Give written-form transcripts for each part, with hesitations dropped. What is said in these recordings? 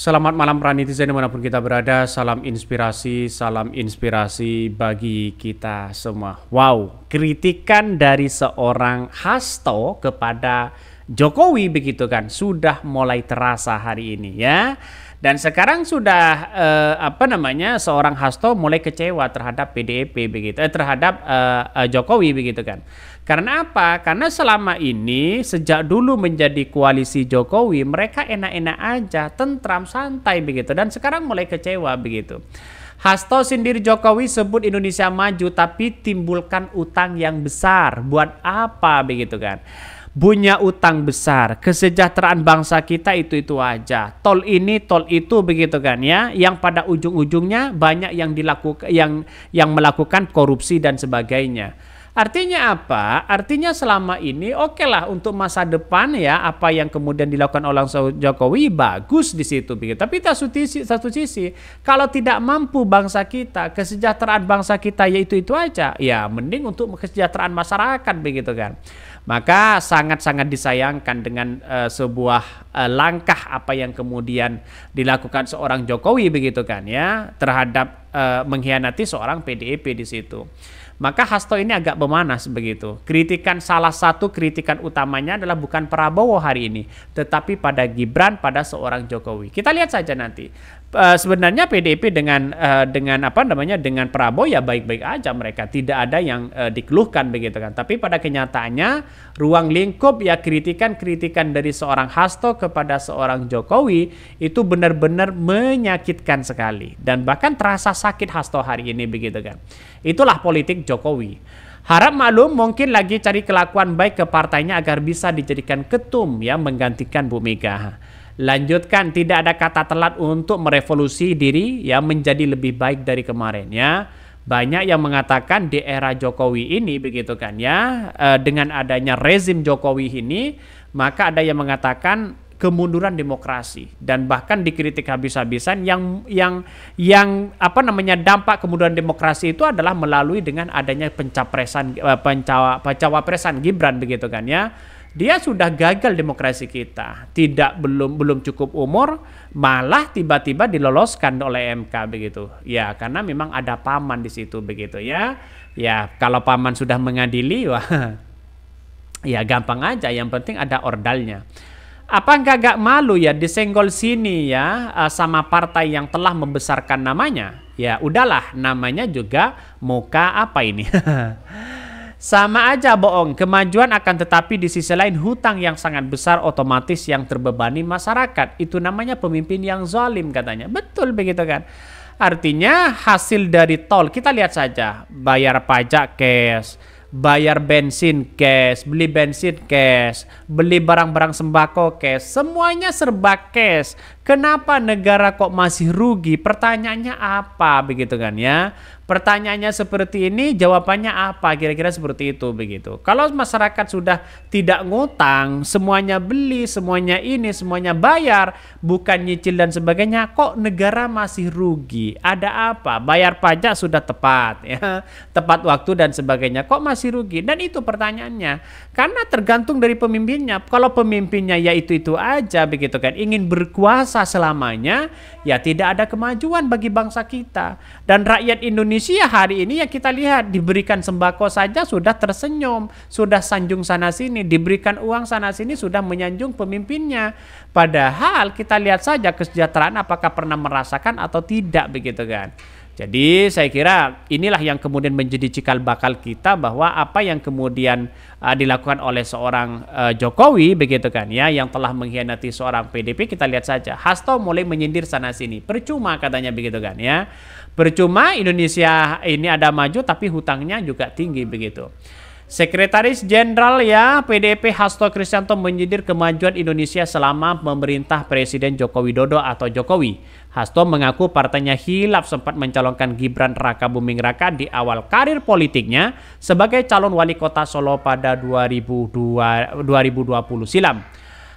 Selamat malam para netizen dimanapun kita berada, salam inspirasi bagi kita semua. Wow, kritikan dari seorang Hasto kepada Jokowi begitu kan, sudah mulai terasa hari ini ya. Dan sekarang sudah seorang Hasto mulai kecewa terhadap PDIP begitu, terhadap Jokowi begitu kan. Karena apa? Karena selama ini sejak dulu menjadi koalisi Jokowi, mereka enak-enak aja, tentram, santai begitu. Dan sekarang mulai kecewa begitu. Hasto sindir Jokowi sebut Indonesia maju tapi timbulkan utang yang besar. Buat apa begitu kan? Punya utang besar, kesejahteraan bangsa kita itu aja. Tol ini, tol itu begitu kan ya. Yang pada ujung-ujungnya banyak yang dilakukan yang melakukan korupsi dan sebagainya. Artinya apa? Artinya selama ini oke lah untuk masa depan ya, apa yang kemudian dilakukan oleh Jokowi bagus di situ begitu. Tapi satu sisi kalau tidak mampu bangsa kita, kesejahteraan bangsa kita yaitu itu aja, ya mending untuk kesejahteraan masyarakat begitu kan. Maka sangat-sangat disayangkan dengan sebuah langkah apa yang kemudian dilakukan seorang Jokowi begitu kan ya, terhadap mengkhianati seorang PDIP di situ. Maka Hasto ini agak memanas begitu. Salah satu kritikan utamanya adalah bukan Prabowo hari ini, tetapi pada Gibran, pada seorang Jokowi. Kita lihat saja nanti. Sebenarnya PDIP dengan Prabowo ya baik-baik aja, mereka tidak ada yang dikeluhkan begitu kan. Tapi pada kenyataannya ruang lingkup ya kritikan dari seorang Hasto kepada seorang Jokowi itu benar-benar menyakitkan sekali, dan bahkan terasa sakit Hasto hari ini begitu kan. Itulah politik Jokowi. Harap maklum mungkin lagi cari kelakuan baik ke partainya agar bisa dijadikan ketum ya, menggantikan Bu Mega. Lanjutkan, tidak ada kata telat untuk merevolusi diri ya menjadi lebih baik dari kemarin ya. Banyak yang mengatakan di era Jokowi ini begitu kan ya, dengan adanya rezim Jokowi ini, maka ada yang mengatakan kemunduran demokrasi, dan bahkan dikritik habis-habisan yang dampak kemunduran demokrasi itu adalah melalui dengan adanya pencawapresan Gibran begitu kan ya. Dia sudah gagal demokrasi kita, belum cukup umur, malah tiba-tiba diloloskan oleh MK begitu. Ya, karena memang ada paman di situ begitu ya. Ya, kalau paman sudah mengadili, wah, ya gampang aja. Yang penting ada ordalnya. Apa gak malu ya disenggol sini ya sama partai yang telah membesarkan namanya? Ya udahlah, namanya juga muka apa ini? Sama aja bohong, kemajuan akan tetapi di sisi lain hutang yang sangat besar otomatis yang terbebani masyarakat. Itu namanya pemimpin yang zalim katanya. Betul begitu kan? Artinya hasil dari tol, kita lihat saja, bayar pajak cash, bayar bensin cash, beli bensin cash, beli barang-barang sembako cash, semuanya serba cash. Kenapa negara kok masih rugi? Pertanyaannya apa begitu kan ya? Pertanyaannya seperti ini, jawabannya apa? Kira-kira seperti itu begitu. Kalau masyarakat sudah tidak ngutang, semuanya beli, semuanya ini, semuanya bayar, bukan nyicil dan sebagainya, kok negara masih rugi? Ada apa? Bayar pajak sudah tepat ya, tepat waktu dan sebagainya, kok masih rugi? Dan itu pertanyaannya. Karena tergantung dari pemimpinnya. Kalau pemimpinnya ya itu aja begitu kan, ingin berkuasa selamanya, ya tidak ada kemajuan bagi bangsa kita. Dan rakyat Indonesia hari ini ya kita lihat, diberikan sembako saja sudah tersenyum, sudah sanjung sana sini, diberikan uang sana sini sudah menyanjung pemimpinnya. Padahal kita lihat saja kesejahteraan apakah pernah merasakan atau tidak begitu kan. Jadi saya kira inilah yang kemudian menjadi cikal bakal kita, bahwa apa yang kemudian dilakukan oleh seorang Jokowi begitu kan ya, yang telah mengkhianati seorang PDIP, kita lihat saja Hasto mulai menyindir sana sini. Percuma katanya begitu kan ya. Percuma Indonesia ini ada maju tapi hutangnya juga tinggi begitu. Sekretaris Jenderal ya PDIP Hasto Kristianto menyindir kemajuan Indonesia selama pemerintah Presiden Joko Widodo atau Jokowi. Hasto mengaku partainya hilaf sempat mencalonkan Gibran Rakabuming Raka di awal karir politiknya sebagai calon wali kota Solo pada 2020 silam.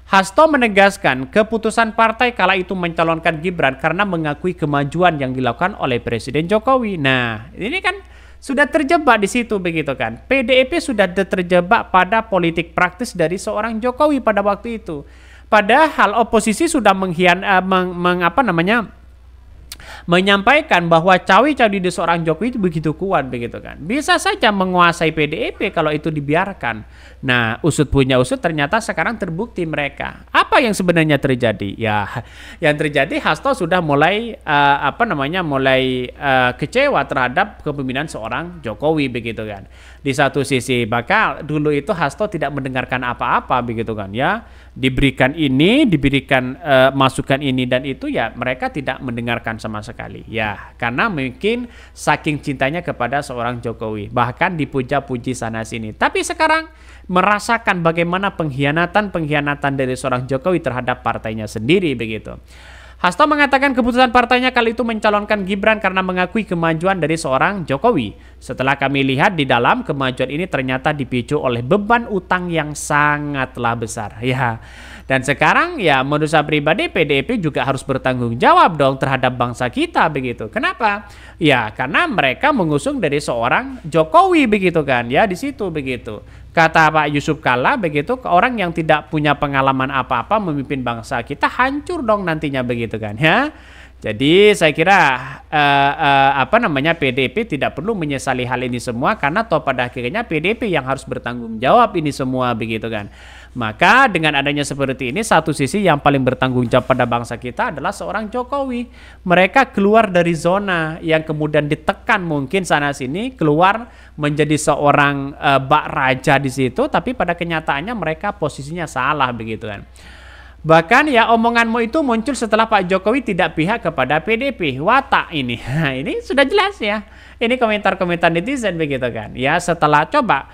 Hasto menegaskan keputusan partai kala itu mencalonkan Gibran karena mengakui kemajuan yang dilakukan oleh Presiden Jokowi. Nah, ini kan sudah terjebak di situ begitu kan. PDIP sudah terjebak pada politik praktis dari seorang Jokowi pada waktu itu. Padahal oposisi sudah menyampaikan bahwa cawe-cawe di seorang Jokowi itu begitu kuat begitu kan. Bisa saja menguasai PDIP kalau itu dibiarkan. Nah, usut punya usut ternyata sekarang terbukti mereka. Apa yang sebenarnya terjadi? Ya, yang terjadi Hasto sudah mulai kecewa terhadap kepemimpinan seorang Jokowi begitu kan. Di satu sisi bakal dulu itu Hasto tidak mendengarkan apa-apa begitu kan ya. Diberikan masukan ini dan itu ya mereka tidak mendengarkan sama sekali ya, karena mungkin saking cintanya kepada seorang Jokowi bahkan dipuja-puji sana sini, tapi sekarang merasakan bagaimana pengkhianatan dari seorang Jokowi terhadap partainya sendiri begitu. Hasto mengatakan keputusan partainya kali itu mencalonkan Gibran karena mengakui kemajuan dari seorang Jokowi. Setelah kami lihat di dalam, kemajuan ini ternyata dipicu oleh beban utang yang sangatlah besar. Ya, dan sekarang ya menurut saya pribadi PDIP juga harus bertanggung jawab dong terhadap bangsa kita begitu. Kenapa? Ya karena mereka mengusung dari seorang Jokowi begitu kan ya, di situ begitu. Kata Pak Yusuf Kalla begitu, orang yang tidak punya pengalaman apa-apa memimpin bangsa kita hancur dong nantinya begitu kan ya. Jadi saya kira PDIP tidak perlu menyesali hal ini semua karena toh pada akhirnya PDIP yang harus bertanggung jawab ini semua begitu kan. Maka dengan adanya seperti ini, satu sisi yang paling bertanggung jawab pada bangsa kita adalah seorang Jokowi. Mereka keluar dari zona yang kemudian ditekan mungkin sana sini, keluar menjadi seorang bak raja di situ, tapi pada kenyataannya mereka posisinya salah begitu kan. Bahkan ya omonganmu itu muncul setelah Pak Jokowi tidak pihak kepada PDIP. Watak ini. Nah, ini sudah jelas ya. Ini komentar-komentar netizen begitu kan. Ya setelah coba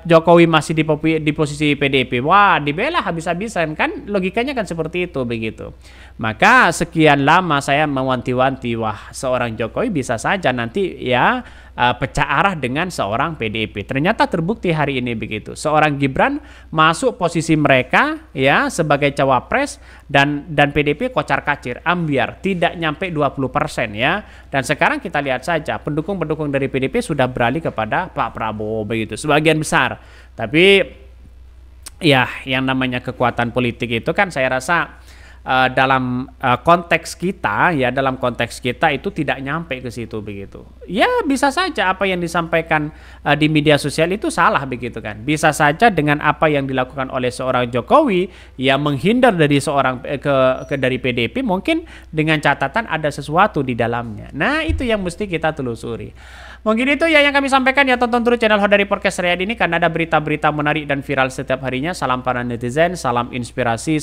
Jokowi masih di posisi PDIP, wah dibela habis-habisan kan, logikanya kan seperti itu begitu. Maka sekian lama saya mewanti-wanti, wah seorang Jokowi bisa saja nanti ya pecah arah dengan seorang PDIP. Ternyata terbukti hari ini begitu. Seorang Gibran masuk posisi mereka ya sebagai cawapres dan PDIP kocar-kacir, ambiar, tidak nyampe 20% ya. Dan sekarang kita lihat saja pendukung-pendukung dari PDIP sudah beralih kepada Pak Prabowo begitu, sebagian besar. Tapi ya yang namanya kekuatan politik itu kan saya rasa dalam konteks kita itu tidak nyampe ke situ begitu. Ya bisa saja apa yang disampaikan di media sosial itu salah begitu kan. Bisa saja dengan apa yang dilakukan oleh seorang Jokowi yang menghindar dari dari PDIP mungkin dengan catatan ada sesuatu di dalamnya. Nah, itu yang mesti kita telusuri. Mungkin itu ya yang kami sampaikan ya, tonton terus channel Hodari Podcast Riyad ini karena ada berita-berita menarik dan viral setiap harinya. Salam para netizen, salam inspirasi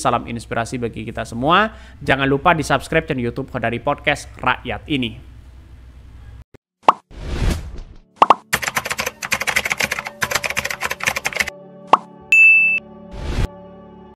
bagi kita semua. Jangan lupa di subscribe channel YouTube Hodari Podcast Rakyat ini.